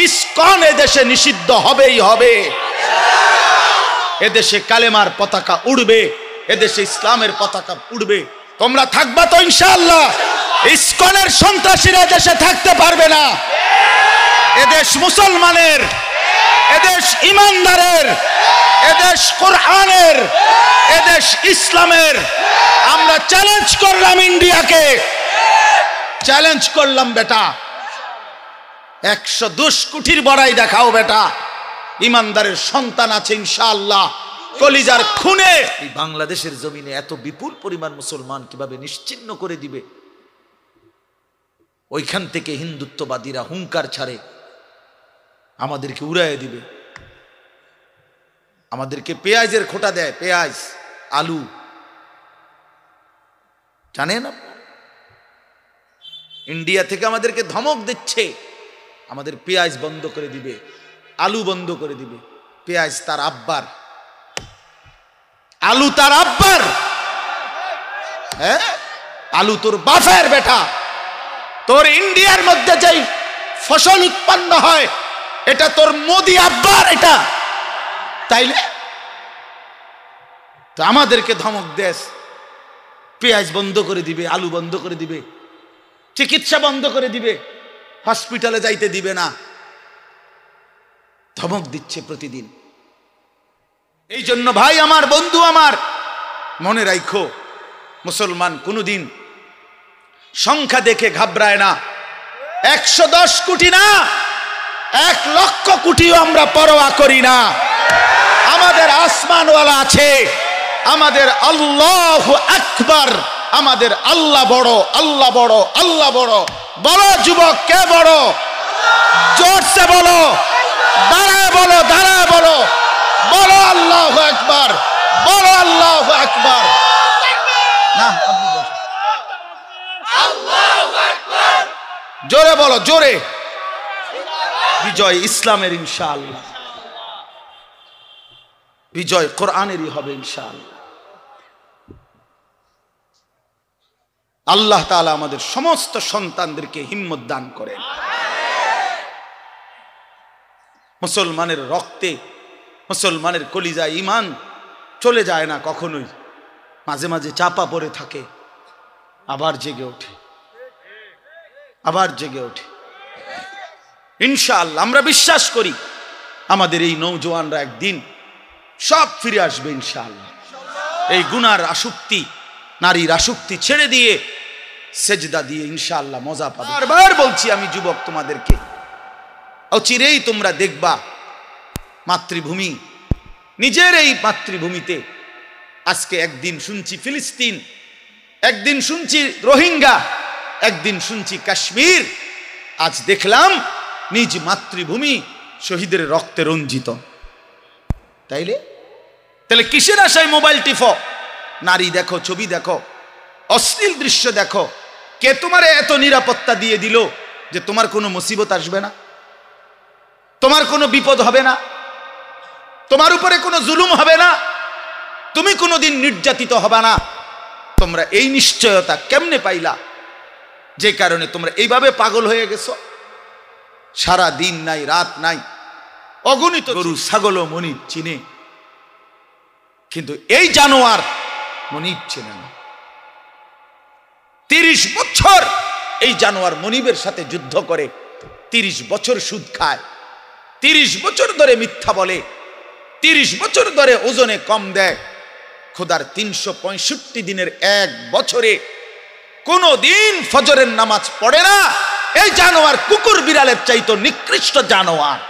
ISKCON এদেশে নিষিদ্ধ হবেই হবে। এদেশে কালেমার পতাকা উড়বে, এদেশে ইসলামের পতাকা উড়বে। তোমরা থাকবা তো ইনশাআল্লাহ? ইসকনের সন্ত্রাসীরা দেশে থাকতে পারবে না। এদেশ মুসলমানের, এদেশ ইমানদারের, এদেশ কোরআনের, এদেশ ইসলামের। আমরা চ্যালেঞ্জ করলাম ইন্ডিয়াকে, চ্যালেঞ্জ করলাম বেটা 110 কোটির বড়াই দেখাও বেটা। ইমানদারের সন্তান আছে ইনশাআল্লাহ, কলিজার খুনে। এই বাংলাদেশের জমিনে এত বিপুল পরিমাণ মুসলমান কিভাবে নিশ্চিহ্ন করে দিবে? ওইখান থেকে হিন্দুত্ববাদীরা হুঙ্কার ছাড়ে আমাদেরকে উড়াইয়ে দিবে। আমাদেরকে পেঁয়াজের খোটা দেয়, পেঁয়াজ, আলু, জানেন? ইন্ডিয়া থেকে আমাদেরকে ধমক দিচ্ছে, আমাদের পেঁয়াজ বন্ধ করে দিবে, আলু বন্ধ করে দিবে। পেঁয়াজ তার আব্বার, আলু তার আব্বার। হ্যাঁ, আলু তোর বাপের বেটা। তোর ইন্ডিয়ার মধ্যে যেই ফসল উৎপন্ন হয় এটা তোর মোদি আব্বার এটা, তাইলে তো আমাদেরকে ধমক দেশ, পেঁয়াজ বন্ধ করে দিবে, আলু বন্ধ করে দিবে, চিকিৎসা বন্ধ করে দিবে, হসপিটালে যাইতে দিবে না, ধমক দিচ্ছে প্রতিদিন। এই জন্য ভাই আমার, বন্ধু আমার, মনে রাখো মুসলমান কোনোদিন সংখ্যা দেখে ঘাবড়ায় না। 110 কোটি না, 1 লক্ষ কোটিও আমরা পরোয়া করি না। আমাদের আসমানওয়ালা আছে, আমাদের আল্লাহু আকবার, আমাদের আল্লাহ বড়, আল্লাহ বড়, আল্লাহ বড়। বলো যুবক, কে বড়? জোরসে বলো, দাঁড়ায় বলো, দাঁড়ায় বলো, বলো আল্লাহু আকবার, বলো আল্লাহু আকবার। না, জোরে বলো, জোরে। বিজয় ইসলামের ইনশাআল্লাহ, বিজয় কোরআনেরই হবে ইনশাআল্লাহ। আল্লাহ তাআলা আমাদের সমস্ত সন্তানদেরকে হিম্মত দান করেন। মুসলমানের রক্তে, মুসলমানের কলিজায় ঈমান চলে যায় না কখনোই। মাঝে মাঝে চাপা পড়ে থাকে, আবার জেগে ওঠে, আবার জেগে ওঠে। ইনশাআল্লাহ আমরা বিশ্বাস করি আমাদের এই নওজোয়ানরা একদিন সব ফিরে আসবে ইনশাআল্লাহ। এই গুনার আসক্তি, নারীর আসক্তি ছেড়ে দিয়ে সেজদা দিয়ে ইনশাআল্লাহ মজা পাবে। বারবার বলছি আমি যুবক তোমাদেরকে, অচিরেই তোমরা দেখবা মাতৃভূমি, নিজের এই মাতৃভূমিতে আজকে একদিন শুনছি ফিলিস্তিন, একদিন শুনছি রোহিঙ্গা, একদিন শুনছি কাশ্মীর, আজ দেখলাম নিজ মাতৃভূমি শহীদের রক্তে রঞ্জিত। তাইলে কিসের আশায় মোবাইল টিপো? নারী দেখো, ছবি দেখো, অশ্লীল দৃশ্য দেখো। কে তোমারে এত নিরাপত্তা দিয়ে দিল যে তোমার কোনো মুসিবত আসবে না, তোমার কোনো বিপদ হবে না, তোমার উপরে কোনো জুলুম হবে না, তুমি কোনোদিন নির্যাতিত হবে না? তোমরা এই নিশ্চয়তা কেমনে পাইলা? যে কারণে তোমরা এইভাবে পাগল হয়ে গেছো। সারা দিন নাই, রাত নাই, অগণিত গরু ছাগল মনিব চিনে, কিন্তু এই জানোয়ার মনিব চেনে না। 30 বছর এই জানোয়ার মনিবের সাথে যুদ্ধ করে, 30 বছর সুদ খায়, 30 বছর ধরে মিথ্যা বলে, 30 বছর ধরে ওজনে কম দেয়। খোদার 365 দিনের এক বছরে কোনো দিন ফজরের নামাজ পড়ে না। এই জানোয়ার কুকুর বিড়ালের চাইতো নিকৃষ্ট জানোয়ার।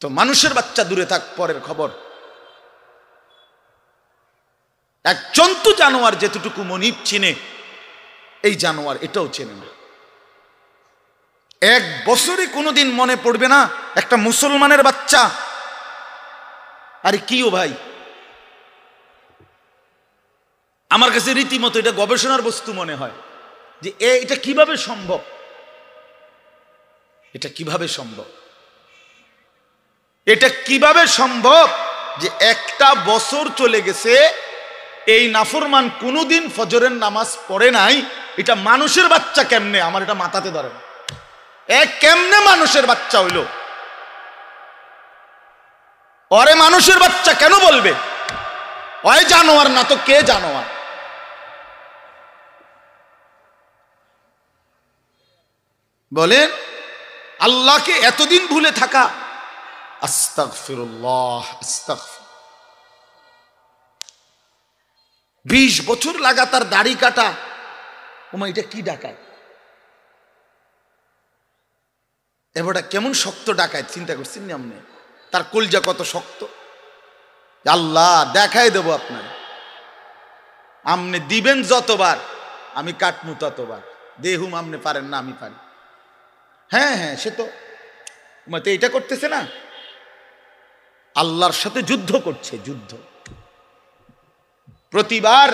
তো মানুষের বাচ্চা দূরে থাক, পরের খবর। এক জন্তু জানোয়ার যেতটুকু মনিব চিনে, এই জানোয়ার এটাও চেনে না। এক বছরে কোনোদিন মনে পড়বে না একটা মুসলমানের বাচ্চা, আরে কিও ভাই, আমার কাছে রীতিমতো এটা গবেষণার বস্তু মনে হয় যে এটা কিভাবে সম্ভব, এটা কিভাবে সম্ভব, এটা কিভাবে সম্ভব যে একটা বছর চলে গেছে এই নাফরমান কোনোদিন ফজরের নামাজ পড়ে নাই, এটা মানুষের বাচ্চা কেমনে, আমার এটা মাথাতে ধরে না। কেমনে মানুষের বাচ্চা হইল? ওরে মানুষের বাচ্চা কেন বলবে? ওই জানোয়ার না তো কে জানোয়ার? বলেন, আল্লাহকে এতদিন ভুলে থাকা। আস্তাগফিরুল্লাহ, আস্তাগফির। 20 বছর লাগাতার দাড়ি কাটা, ওমা এটা কি ডাকায়? এবারটা কেমন শক্ত ডাকায়, চিন্তা করছেন না আপনি? তার কলজা কত শক্ত। আল্লাহ দেখাই দেব আপনার, আপনি দিবেন যতবার আমি কাটমু ততবার। দেহুম আপনি পারেন না, আমি পারি। হ্যাঁ হ্যাঁ, সে তো এটা করতেছে না, আল্লাহর সাথে যুদ্ধ করছে, যুদ্ধ। প্রতিবার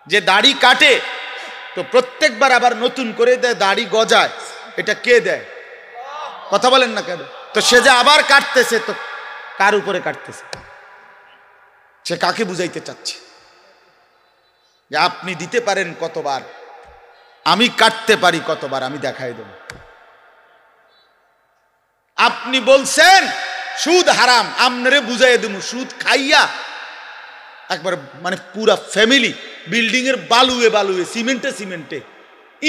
যে দাড়ি কাটে তো প্রত্যেকবার আবার নতুন করে দেয়, দাড়ি গজায়। এটা কে দেয়? কথা বলেন না কেন? তো সে যে আবার কাটতেছে, তো কার উপরে কাটতেছে? সে কাকে বুঝাইতে চাচ্ছে যে আপনি দিতে পারেন কতবার, আমি কাটতে পারি কতবার, আমি দেখাই দেব। আপনি বলছেন সুদ হারাম, আমনে বুঝাই দেব। সুদ খাইয়া একবার মানে পুরা ফ্যামিলি বিল্ডিং এর বালুয়ে বালুয়ে, সিমেন্টে সিমেন্টে,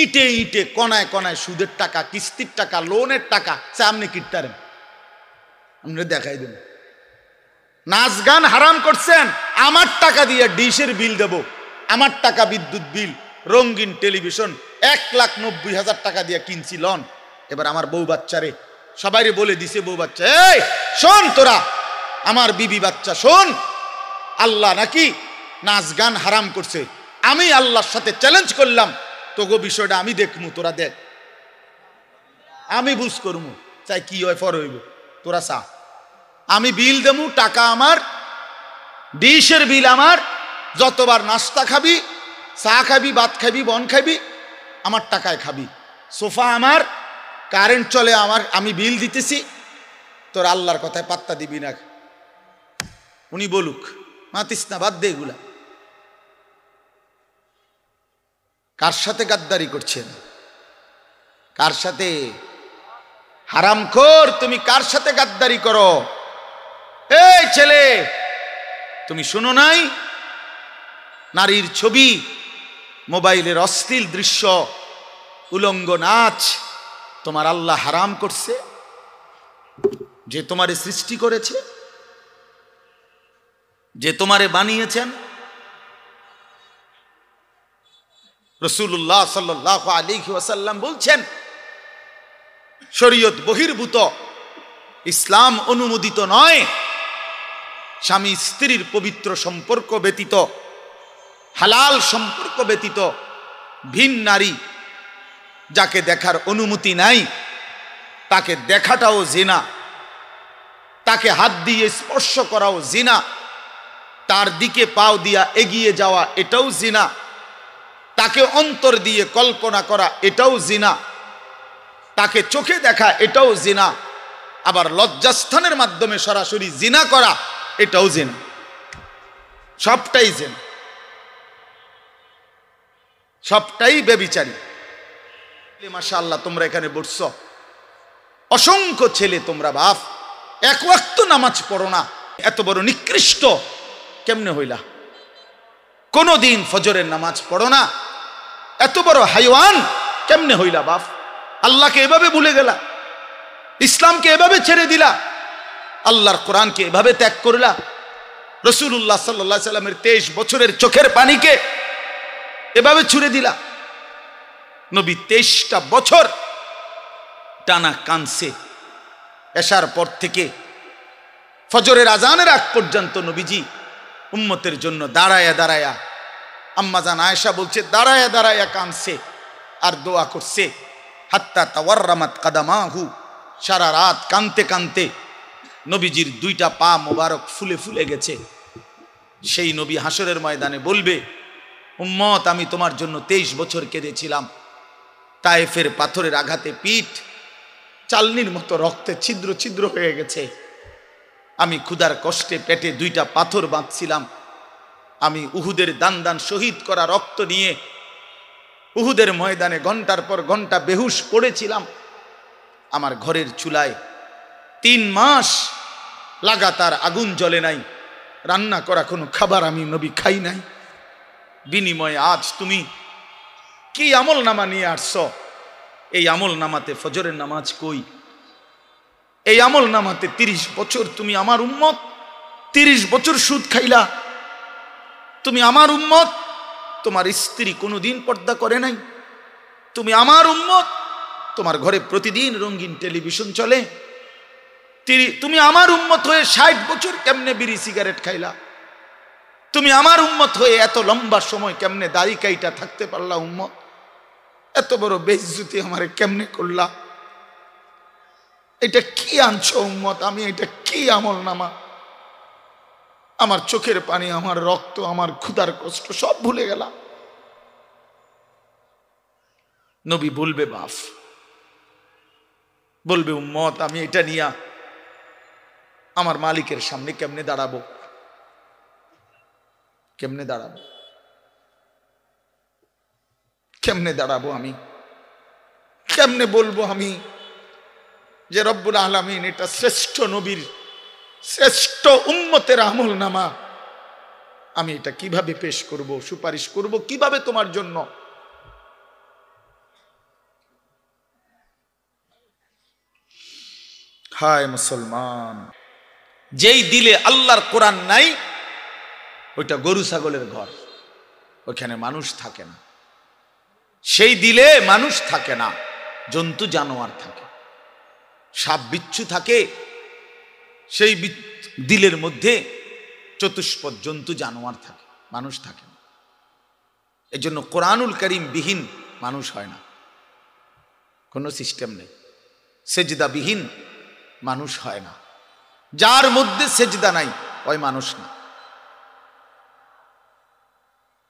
ইটে ইটে, কনায় কনায় সুদের টাকা, কিস্তির টাকা, লোনের টাকা সামনে কিটতারেন, আমরা দেখাই দেব। নাচ গান হারাম করছেন, আমার টাকা দিয়ে ডিশের বিল দেব, আমার টাকা বিদ্যুৎ বিল, রঙিন টেলিভিশন 1,90,000 টাকা দিয়ে কিনছি লন। এবার আমার বউ বাচ্চারে সবাইরে বলে দিছে, বউ বাচ্চা এই শোন, তোরা আমার বিবি বাচ্চা শোন, আল্লাহ নাকি নাচ গান হারাম করছে। আমি আল্লাহর সাথে চ্যালেঞ্জ করলাম, তোগো বিষয়টা আমি দেখমু, তোরা দেখ, আমি বুঝ করমু, চাই কি হয় ফর হইব, তোরা চা। আমি বিল দেমু, টাকা আমার, ডিশের বিল আমার, যতবার নাস্তা খাবি, চা খাবি, ভাত খাবি, বন খাবি, আমার টাকায় খাবি। সোফা আমার, কারেন্ট চলে আমার, আমি বিল দিতেছি, তোর আল্লাহর কথায় পাত্তা দিবি না। উনি বলুক, মাতিস না, বাদ দে এগুলা। কার সাথে গাদ্দারি করছেন? কার সাথে? হারামখোর, তুমি কার সাথে গাদ্দারি করো? এই ছেলে, তুমি শোনো নাই নারীর ছবি, মোবাইলের অশ্লীল দৃশ্য, উলঙ্গ নাচ তোমার আল্লাহ হারাম করছে? যে তোমারে সৃষ্টি করেছে, যে তোমারে বানিয়েছেন। রাসূলুল্লাহ সাল্লাল্লাহু আলাইহি ওয়াসাল্লাম বলছেন, শরীয়ত বহির্ভূত, ইসলাম অনুমোদিত নয়, স্বামী স্ত্রীর পবিত্র সম্পর্ক ব্যতীত, হালাল সম্পর্ক ব্যতীত ভিন নারী যাকে দেখার অনুমতি নাই, তাকে দেখাটাও জিনা, তাকে হাত দিয়ে স্পর্শ করাও জিনা, তার দিকে পাও দিয়া এগিয়ে যাওয়া এটাও জিনা, তাকে অন্তর দিয়ে কল্পনা করা এটাও জিনা, তাকে চোখে দেখা এটাও জিনা, আবার লজ্জাস্থানের মাধ্যমে সরাসরি জিনা করা এটাও জিনা। সবটাই জিনা, সবটাই ব্যভিচারী। মাশাআল্লাহ, তোমরা এখানে বসছো, অসংখ্য ছেলে, তোমরা বাপ এক ওয়াক্ত নামাজ পড়ো না, এত বড় নিকৃষ্ট কেমনে হইলা? কোনদিন ফজরের নামাজ পড়ো না, এত বড় হাইওয়ান কেমনে হইলা বাপ? আল্লাহকে এভাবে ভুলে গেলা, ইসলামকে এভাবে ছেড়ে দিলা, আল্লাহর কোরআনকে এভাবে ত্যাগ করলা, রাসূলুল্লাহ সাল্লাল্লাহু আলাইহি সাল্লামের 23 বছরের চোখের পানিকে এভাবে ছুড়ে দিলা। নবী 23টা বছর টানা কানছে, এশার পর থেকে ফজরের আজানের আগ পর্যন্ত নবীজি উম্মতের জন্য দাঁড়ায়া দাঁড়ায়া, আম্মাজান আয়েশা বলছে দাঁড়ায়া দাঁড়ায়া কানছে আর দোয়া করছে, হাত্তা তাওয়াররামাত কাদামাহু, সারা রাত কানতে কানতে নবীজির 2টা পা মোবারক ফুলে ফুলে গেছে। সেই নবী হাসরের ময়দানে বলবে, উম্মত আমি তোমার জন্য 23 বছর কেঁদেছিলাম, তায়েফের পাথরের আঘাতে পিঠ চালনির মতো রক্তে ছিদ্র ছিদ্র হয়ে গেছে, আমি ক্ষুধার কষ্টে পেটে 2টা পাথর বাঁধছিলাম, আমি উহুদের দান দান শহীদ করা রক্ত নিয়ে উহুদের ময়দানে ঘন্টার পর ঘন্টা বেহুশ পড়েছিলাম আমার ঘরের চুলায়। 3 মাস লাগাতার আগুন জ্বলে নাই, রান্না করা কোনো খাবার আমি নবী খাই নাই। বিনিময়ে আজ তুমি কি আমল নামা নিয়ে আসছ? এই আমল নামাতে ফজরের নামাজ কই? এই আমল নামাতে 30 বছর তুমি আমার উম্মত, 30 বছর সুদ খাইলা। তুমি আমার উম্মত, তোমার স্ত্রী কোনোদিন পর্দা করে নাই। তুমি আমার উম্মত, তোমার ঘরে প্রতিদিন রঙিন টেলিভিশন চলে। তুমি আমার উম্মত হয়ে 60 বছর কেমনে বিড়ি সিগারেট খাইলা? তুমি আমার উম্মত হয়ে এত লম্বা সময় কেমনে দাড়ি কাইটা থাকতে পারলা? উম্মত, এত বড় বেইজ্জতি আমারে কেমনে করলা? এটা কি আনছো উম্মত? আমি এটা কি আমল নামা? আমার চোখের পানি, আমার রক্ত, আমার ক্ষুধার কষ্ট সব ভুলে গেলাম। নবী বলবে বাপ, বলবে উম্মত, আমি এটা নিয়া আমার মালিকের সামনে কেমনে দাঁড়াবো? কেমনে দাঁড়াবো? কেমনে দাঁড়াবো? আমি কেমনে বলবো আমি যে রব্বুল আলামিন এটা শ্রেষ্ঠ নবীর, শ্রেষ্ঠ উম্মতের আমল নামা, আমি এটা কিভাবে পেশ করব, সুপারিশ করব কিভাবে তোমার জন্য? হায় মুসলমান, যেই দিলে আল্লাহর কোরআন নাই ওইটা গরু ছাগলের ঘর, ওইখানে মানুষ থাকে না। সেই দিলে মানুষ থাকে না, জন্তু জানোয়ার থাকে, সাপ বিচ্ছু থাকে। সেই দিলের মধ্যে চতুষ্পদ জন্তু জানোয়ার থাকে, মানুষ থাকে না। এই জন্য কোরআনুল কারীম বিহীন মানুষ হয় না, কোনো সিস্টেম নেই। সেজদা বিহীন মানুষ হয় না। যার মধ্যে সেজদা নাই ওই মানুষ না,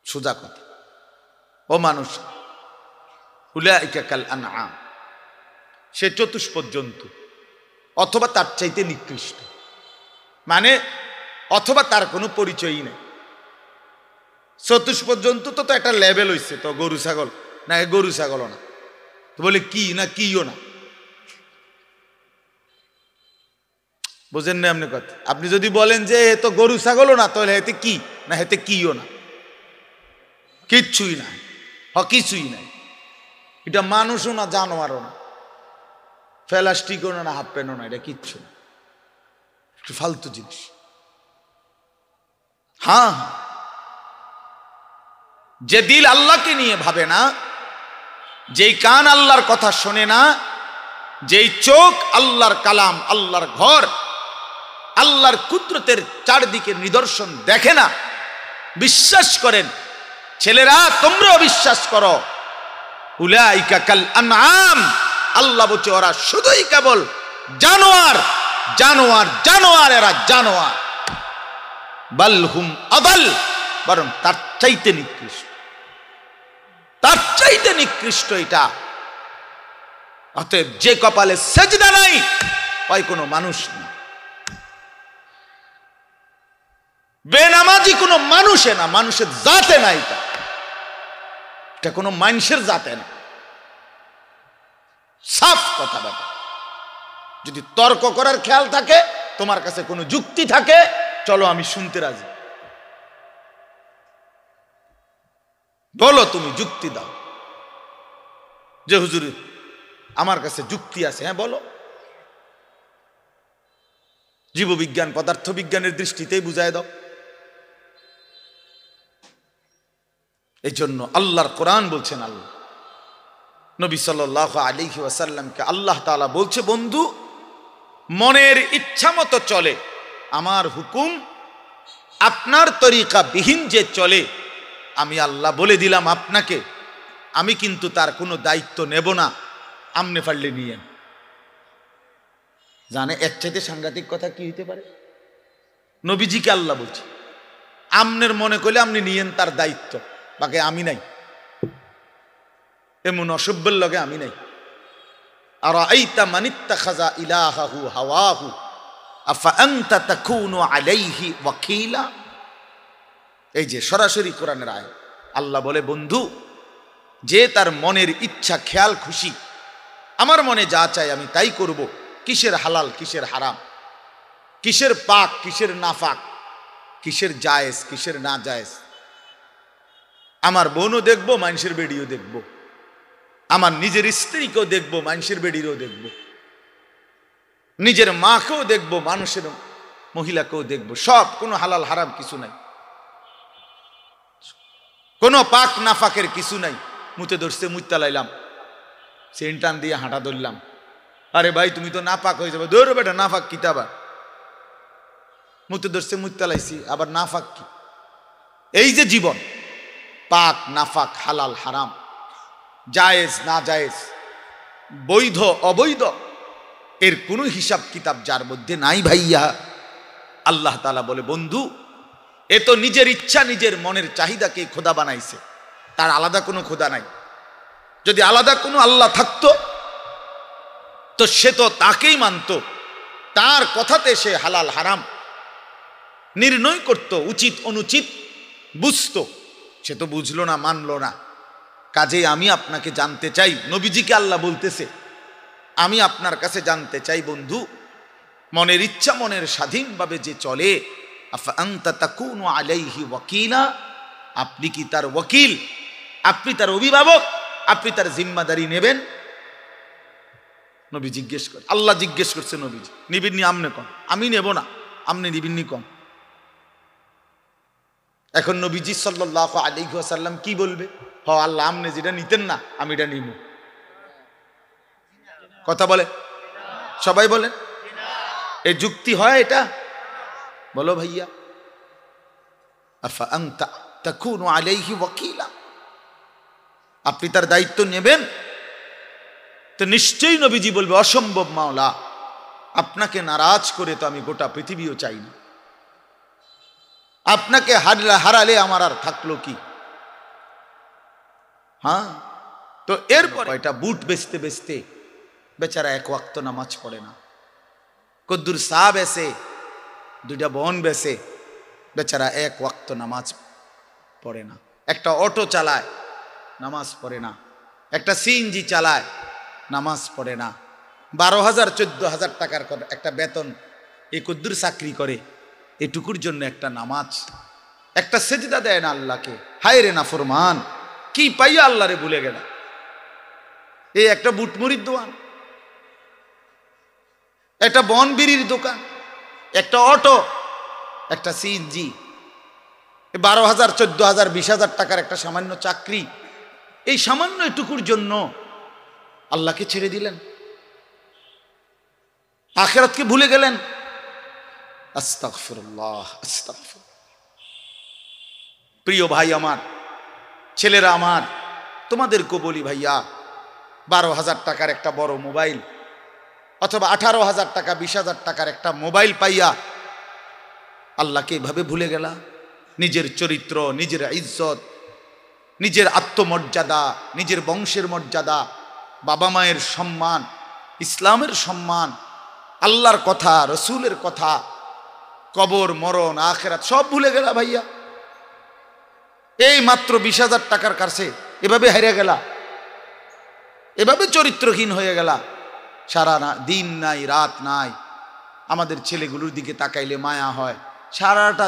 সোজা কথা, ও মানুষ। উলাইকা কাল আনআম, সে চতুষ্পদ জন্তু অথবা তার চাইতে নিকৃষ্ট, মানে অথবা তার কোনো পরিচয়ই নেই। চতুষ্পদ জন্তু তো একটা লেভেল হইছে, তো গরু ছাগল না, গরু ছাগলও না, তো বলে কি না কিও না, বুঝেন না আপনি কথা? আপনি যদি বলেন যে এ তো গরু ছাগলও না, তাহলে হেতে কি না, হেতে কিও না, কিচ্ছুই না, কিছুই নাই। এটা মানুষও না, জানোয়ারও না, প্লাস্টিকও না, হাফ প্যান্টও না, এটা কিচ্ছু না, একটু ফালতু জিনিস। হ্যাঁ, যে দিল আল্লাহকে নিয়ে ভাবে না, যেই কান আল্লাহর কথা শোনে না, যেই চোখ আল্লাহর কালাম, আল্লাহর ঘর, আল্লাহর কুদরতের চারদিকে নিদর্শন দেখে না, বিশ্বাস করেন ছেলেরা, তোমরাও বিশ্বাস করো, উলাইকা কাল আনআম, আল্লাহ বলছে ওরা শুধুই কেবল জানোয়ার, জানোয়ার, জানোয়ার, এরা জানোয়ার। বাল হুম আদাল, বরং তার চাইতে নিকৃষ্ট, তার চাইতে নিকৃষ্ট এটা। অতএব যে কপালে সেজদা নাই ওই কোনো মানুষ না, বেনামাজি কোনো মানুষে না, মানুষের জাতে না, এটা কোনো মানুষের জাতে না। সাফ কথা ব্যাপার। যদি তর্ক করার খেয়াল থাকে, তোমার কাছে কোনো যুক্তি থাকে, চলো আমি শুনতে রাজি, বলো, তুমি যুক্তি দাও যে হুজুর আমার কাছে যুক্তি আছে, হ্যাঁ বলো। জীববিজ্ঞান পদার্থ বিজ্ঞানের দৃষ্টিতেই বুঝায় দাও। এই জন্য আল্লাহর কোরআন বলছেন, আল্লাহ নবী সাল্লাল্লাহু আলাইহি ওয়াসাল্লামকে আল্লাহ তাআলা বলছে, বন্ধু মনের ইচ্ছা মতো চলে, আমার হুকুম আপনার তরিকা বিহীন যে চলে, আমি আল্লাহ বলে দিলাম আপনাকে, আমি কিন্তু তার কোনো দায়িত্ব নেব না, আমনে পারলে নিয়েন। জানে এর চাইতে সাংঘাতিক কথা কি হইতে পারে? নবীজিকে আল্লাহ বলছে, আমনের মনে করলে আপনি নিয়েন তার দায়িত্ব, বাকি আমি নাই, এমন অসভ্যের লগে আমি নাই। আর আইতা মানিত্তাখাযা ইলাহাহু হাওয়াহু আফা আনতা তাকুনু আলাইহি ওয়াকিলা। এই যে সরাসরি কোরআনের আয়াত, আল্লাহ বলে, বন্ধু যে তার মনের ইচ্ছা খেয়াল খুশি, আমার মনে যা চাই আমি তাই করব, কিসের হালাল কিসের হারাম, কিসের পাক কিসের নাফাক, কিসের জায়েজ কিসের না জায়েজ। আমার বোনও দেখবো, মানুষের বেডিও দেখবো, আমার নিজের স্ত্রীকেও দেখবো, মানুষের বেডিরও দেখবো, নিজের মাকেও দেখবো, মানুষের মহিলাকেও দেখবো, সব। কোনো হালাল হারাম কিছু নাই, কোনো পাক নাফাকের কিছু নাই। মুতে ধরছে, মুত্তা লাইলাম, সেন্টান দিয়ে হাঁটা ধরলাম, আরে ভাই তুমি তো নাপাক হয়ে যাবে, ধরো বেটা নাফাক কি আবার, মুতে ধরছে মুত্তা লাইছি, আবার নাফাক কি? এই যে জীবন, পাক নাফাক হালাল হারাম, জায়েজ না জায়েজ, বৈধ অবৈধ, এর কোনো হিসাব কিতাব যার মধ্যে নাই ভাইয়া, আল্লাহ তাআলা বলে বন্ধু এ তো নিজের ইচ্ছা নিজের মনের চাহিদাকে খোদা বানাইছে, তার আলাদা কোনো খোদা নাই। যদি আলাদা কোনো আল্লাহ থাকতো তো সে তো তাকেই মানত, তার কথাতে সে হালাল হারাম নির্ণয় করত, উচিত অনুচিত বুঝতো। সে তো বুঝলো না, মানলো না। কাজেই আমি আপনাকে জানতে চাই, নবীজিকে আল্লাহ বলতেছে, আমি আপনার কাছে জানতে চাই বন্ধু, মনের ইচ্ছা মনের স্বাধীনভাবে যে চলে, আফা আনতা তাকুনু আলাইহি ওয়াকিলা, আপনি কি তার ওয়াকিল, আপনি তার অভিভাবক, আপনি তার জিম্মাদারি নেবেন? নবী জিজ্ঞেস করে, আল্লাহ জিজ্ঞেস করছে নবীজি, নিবিন্নি আমনে কন, আমি নেব না, আমনে নিবিন্নি কন। এখন নবীজি সাল্লাল্লাহু আলাইহি ওয়াসাল্লাম কি বলবে? হ আল্লাহ, আমনে যেটা নিতেন না আমি এটা নিব। কথা বলে, সবাই বলেন, এই যুক্তি হয় এটা? বলো ভাইয়া। আফা আনতা তাকুনু আলাইহি ওয়াকিলা, আপনি তার দায়িত্ব নেবেন? তো নিশ্চয়ই নবীজি বলবে, অসম্ভব মাওলা, আপনাকে নারাজ করে তো আমি গোটা পৃথিবীও চাই না, আপনাকে হারালে আমার আর থাকলো কি? হ্যাঁ, তো এরপর এটা বুট বেচতে বেচতে বেচারা এক ওয়াক্ত নামাজ পড়ে না, কদ্দুর চা বেচে, দুইটা বন বেচে, বেচারা এক ওয়াক্ত নামাজ পড়ে না। একটা অটো চালায়, নামাজ পড়ে না। একটা সিএনজি চালায়, নামাজ পড়ে না। 12,000 14,000 টাকার একটা বেতন, এই কদ্দুর চাকরি করে, এটুকুর জন্য একটা নামাজ, একটা সেজদা দেয় না আল্লাহকে। হায় রে নাফরমান, কি পাইয়া আল্লাহরে ভুলে গেল। এই একটা বুটমুড়ির দোকান, একটা বনবিড়ির দোকান, একটা অটো, একটা সিএনজি, 12,000 14,000 20,000 টাকার একটা সামান্য চাকরি, এই সামান্য এটুকুর জন্য আল্লাহকে ছেড়ে দিলেন, আখিরাতকে ভুলে গেলেন। আস্তাগফিরুল্লাহ, আস্তাগফিরুল্লাহ। প্রিয় ভাই আমার, ছেলেরা আমার, তোমাদেরকে বলি ভাইয়া, 12,000 টাকার একটা বড় মোবাইল অথবা 18,000 টাকা 20,000 টাকার একটা মোবাইল পাইয়া আল্লাহকে এভাবে ভুলে গেলা। নিজের চরিত্র, নিজের ইজ্জত, নিজের আত্মমর্যাদা, নিজের বংশের মর্যাদা, বাবা মায়ের সম্মান, ইসলামের সম্মান, আল্লাহর কথা, রসুলের কথা, কবর মরণ আখিরাত সব ভুলে গেলা ভাইয়া। এই মাত্র 20,000 টাকার কাছে এভাবে হারিয়ে গেলা, এভাবে চরিত্রহীন হয়ে গেলা। সারা দিন নাই রাত নাই, আমাদের ছেলেগুলোর দিকে তাকাইলে মায়া হয়। সারাটা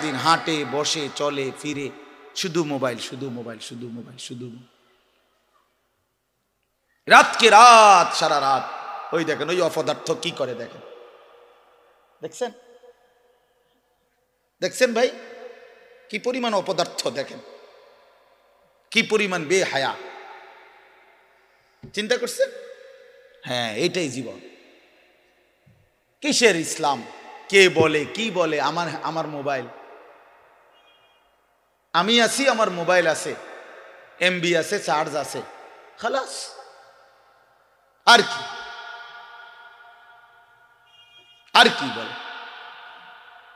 দিন হাঁটে বসে চলে ফিরে, শুধু মোবাইল, শুধু মোবাইল, শুধু মোবাইল, শুধু রাতকে রাত, সারা রাত। ওই দেখেন ওই অপদার্থ কি করে, দেখেন, দেখছেন, দেখছেন ভাই কি পরিমাণ অপদার্থ, দেখেন কি পরিমাণ বেহায়া। চিন্তা করছেন? হ্যাঁ, এইটাই জীবন। কিসের ইসলাম? কে বলে কি বলে? আমার মোবাইল, আমি আছি, আমার মোবাইল আছে, এমবি আছে, চার্জ আছে, খালাস। আর কি, আর কি বলে?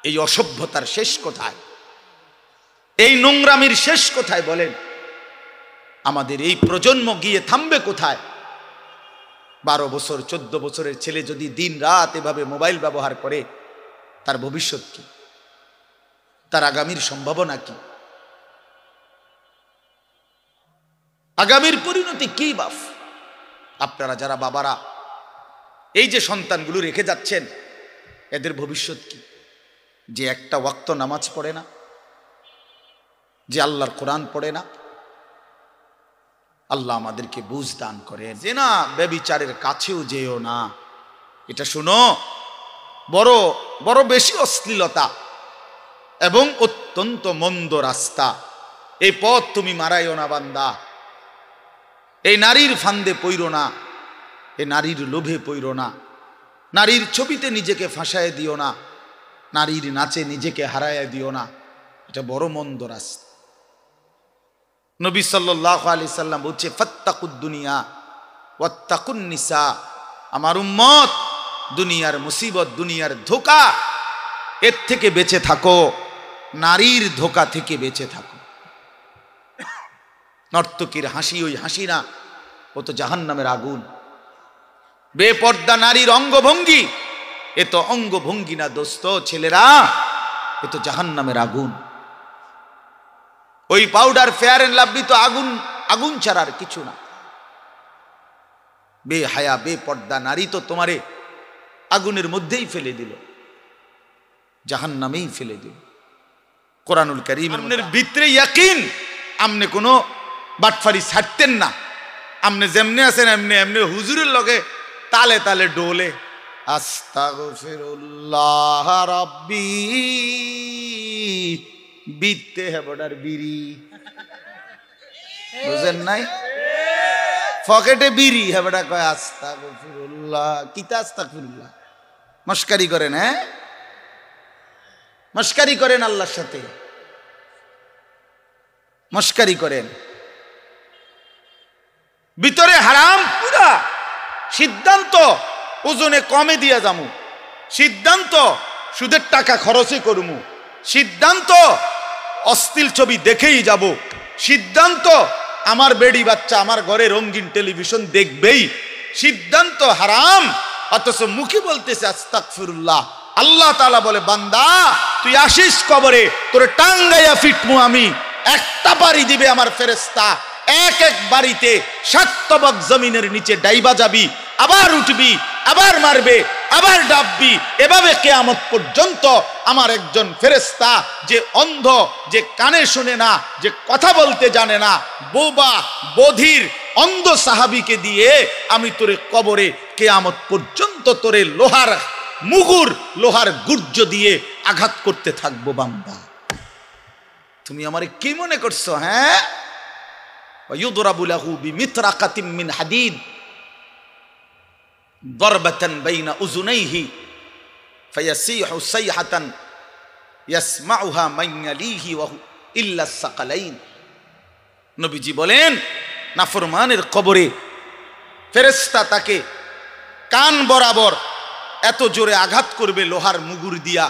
এই অসভ্যতার শেষ কোথায়? এই নোংরামির শেষ কোথায় বলেন? আমাদের এই প্রজন্ম গিয়ে থামবে কোথায়? 12 বছর 14 বছরের ছেলে যদি দিন রাত এভাবে মোবাইল ব্যবহার করে, তার ভবিষ্যৎ কি? তার আগামীর সম্ভাবনা কি? আগামীর পরিণতি কি বাপ? আপনারা যারা বাবারা এই যে সন্তানগুলো রেখে যাচ্ছেন, এদের ভবিষ্যৎ কি? যে একটা ওয়াক্ত নামাজ পড়ে না, যে আল্লাহর কোরআন পড়ে না। আল্লাহ আমাদেরকে বুঝ দান করেন। যে না ব্যভিচারের কাছেও যেও না, এটা শুনো, বড় বড় বেশি অশ্লীলতা এবং অত্যন্ত মন্দ রাস্তা। এই পথ তুমি মারাইও না বান্দা। এই নারীর ফান্দে পইরো না, এই নারীর লোভে পইরো না, নারীর ছবিতে নিজেকে ফাঁসায় দিও না, নারীর নাচে নিজেকে হারায় দিও না। এটা বড় মন্দ রাস্তা। নবী সাল্লাল্লাহু আলাইহি সাল্লাম বলছে, ফাত্তাকুদ দুনিয়া ওয়াত্তাকুন নিসা। আমার উম্মত, দুনিয়ার মুসিবত, দুনিয়ার ধোঁকা, এর থেকে বেঁচে থাকো, নারীর ধোঁকা থেকে বেঁচে থাকো। নর্তকীর হাসি ওই হাসি না, ও তো জাহান্নামের আগুন। বেপর্দা নারীর অঙ্গভঙ্গি, এ তো অঙ্গভঙ্গি না দোস্ত, ছেলেরা, এ তো জাহান্নামের আগুন। ওই পাউডার ফেয়ার এন্ড লাভলি তো আগুন, আগুন ছাড়ার কিছু না। বেহায়া বেপর্দা নারী তো তোমারে আগুনের মধ্যেই ফেলে দিল, জাহান্নামেই ফেলে দিল। কোরআনুল কারীমের ভিতরে ইয়াকিন, আমনে কোনো বাটফারি ছাড়তেন না। আমনে যেমনে আছেন এমনি এমনি হুজুরের লগে তালে তালে ডোলে, আস্তাগফিরুল্লাহ রাব্বি, বিতে হেবডার বিড়ি, বুঝেন নাই? পকেটে বিড়ি, হেবডা কয় আস্তাগফিরুল্লাহ। কিতা আস্তাগফিরুল্লাহ? মস্কারি করেন, হ্যাঁ, মস্কারি করেন আল্লাহর সাথে, মস্কারি করেন। ভিতরে হারাম পুরা। সিদ্ধান্ত ওজনে কমে দিয়া যামু, সিদ্ধান্ত সুদের টাকা খরচই করমু, সিদ্ধান্ত অশ্লীল ছবি দেখেই যাব, সিদ্ধান্ত আমার বেডি বাচ্চা আমার ঘরে রঙিন টেলিভিশন দেখবেই, সিদ্ধান্ত হারাম। অথচ মুখে বলতেছে আস্তাগফিরুল্লাহ। আল্লাহ তাআলা বলে, বান্দা তুই আসিস কবরে, তোরে টাঙ্গাইয়া ফিটমু আমি। একটা বাড়ি দিবে আমার ফেরেশতা, এক এক বাড়িতে 7 তবক জমিনের নিচে ডাইবা যাবি, আবার উঠবি, আবার মারবে, আবার ডাববি। এভাবে কিয়ামত পর্যন্ত আমার একজন ফেরেশতা, যে অন্ধ, যে কানে শুনে না, যে কথা বলতে জানে না, বোবা বধির অন্ধ সাহাবীকে দিয়ে আমি তোরে কবরে কিয়ামত পর্যন্ত তোরে লোহার মুগুর, লোহার গুর্জ দিয়ে আঘাত করতে থাকবো। বান্দা তুমি আমারে কি মনে করছো? হ্যাঁ, ওয়ায়ুদরাবু লাহু বিমিতরাকাতিম মিন হাদিদ দরবাতান বাইনা উযুনাইহি ফায়াসিহু সাইহাতান ইয়াসমাউহা মান ইয়ালিহি ওয়া ইল্লা সাকালাইন। নবীজি বলেন, নাফরমানের কবরে ফেরেশতা তাকে কান বরাবর এত জোরে আঘাত করবে লোহার মুগুর দিয়া,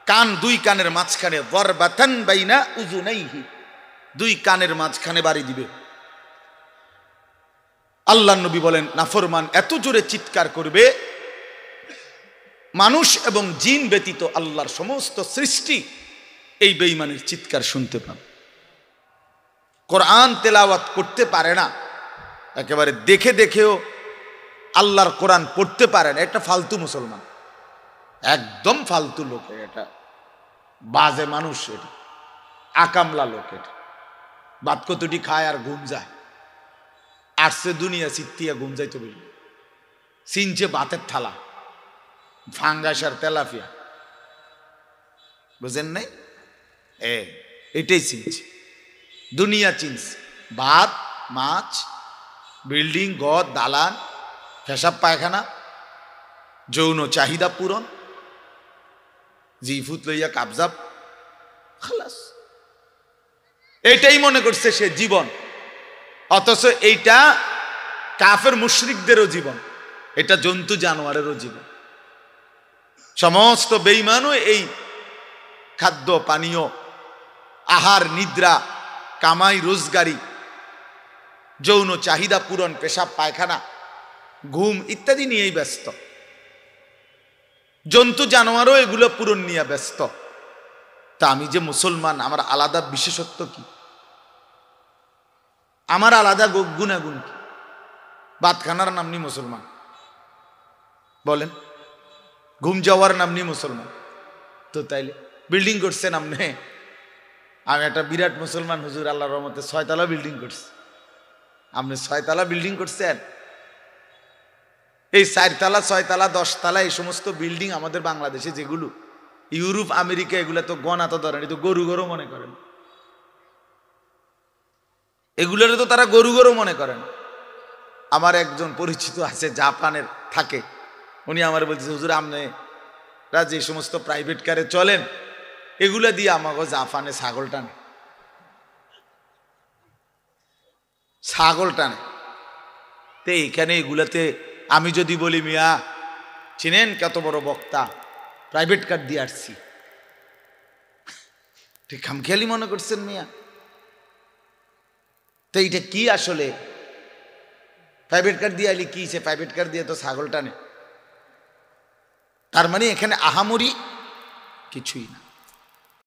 কান, 2 কানের মাঝখানে, দরবাতান বাইনা উযুনাইহি, 2 কানের মাঝখানে বাড়ি দিবে। আল্লাহ নবী বলেন, নাফরমান এত জোরে চিৎকার করবে, মানুষ এবং জিন ব্যতীত আল্লাহর সমস্ত সৃষ্টি এই বেঈমানের চিৎকার শুনতে পাবে। কোরআন তেলাওয়াত করতে পারে না, একেবারে দেখে দেখেও আল্লাহর কোরআন পড়তে পারে না, এটা ফালতু মুসলমান, একদম ফালতু লোক, এটা বাজে মানুষ, এটা আকামলা লোক, এটা বাদ কতটি খায় আর ঘুম যায়। আসছে দুনিয়া চিত্তিয়া ঘুম যাইতে বলি, চিনছে বাতের থালা, ফাঙ্গাস আর তেলাপিয়া, বুঝেন নাই? এটাই চিনছে, দুনিয়া চিনছে। ভাত, মাছ, বিল্ডিং, ঘর, দালান, পেশাব পায়খানা, যৌন চাহিদা পূরণ, জিফুত লইয়া কাবজাব, খালাস, এইটাই মনে করছে সে জীবন। অথচ এইটা কাফের মুশরিকদেরও জীবন, এটা জন্তু জানোয়ারেরও জীবন। সমস্ত বেঈমানও এই খাদ্য পানীয়, আহার নিদ্রা, কামাই রোজগারি, যৌন চাহিদা পূরণ, পেশাব পায়খানা, ঘুম ইত্যাদি নিয়েই ব্যস্ত। জন্তু জানোয়ারও এগুলো পূরণ নিয়ে ব্যস্ত। তা আমি যে মুসলমান, আমার আলাদা বিশেষত্ব কি? আমার আলাদা গুণাগুণ কি? ভাতখানার নাম নি মুসলমান, বলেন, ঘুম যাওয়ার নাম নি মুসলমান। তো তাইলে বিল্ডিং করছেন আপনি, আমি একটা বিরাট মুসলমান হুজুর, আল্লাহর রহমতে 6 তলা বিল্ডিং করছি, আপনি 6 তলা বিল্ডিং করছেন। এই 4 তলা 6 তলা 10 তলা এই সমস্ত বিল্ডিং আমাদের বাংলাদেশে যেগুলো, ইউরোপ আমেরিকা এগুলো তো গণা তো ধরেন, তো গরু গরু মনে করেন, এগুলোর তো তারা গরু গরু মনে করেন। আমার একজন পরিচিত আছে জাপানের থাকে, উনি আমার বলছে হুজুর আপনারা যে সমস্ত প্রাইভেট কারে চলেন এগুলা দিয়ে আমাকে জাপানে ছাগল টানে, ছাগল টানে। তো এইখানে এগুলাতে আমি যদি বলি মিয়া চিনেন কত বড় বক্তা, প্রাইভেট কার দিয়ে আসছি, ঠিক খামখেয়ালি মনে করছেন মিয়া। তো এইটা কি আসলে প্রাইভেট কার দিয়ে আইলে কি, সে প্রাইভেট কার দিয়ে তো ছাগল টানে, তার মানে এখানে আহামরি কিছুই না।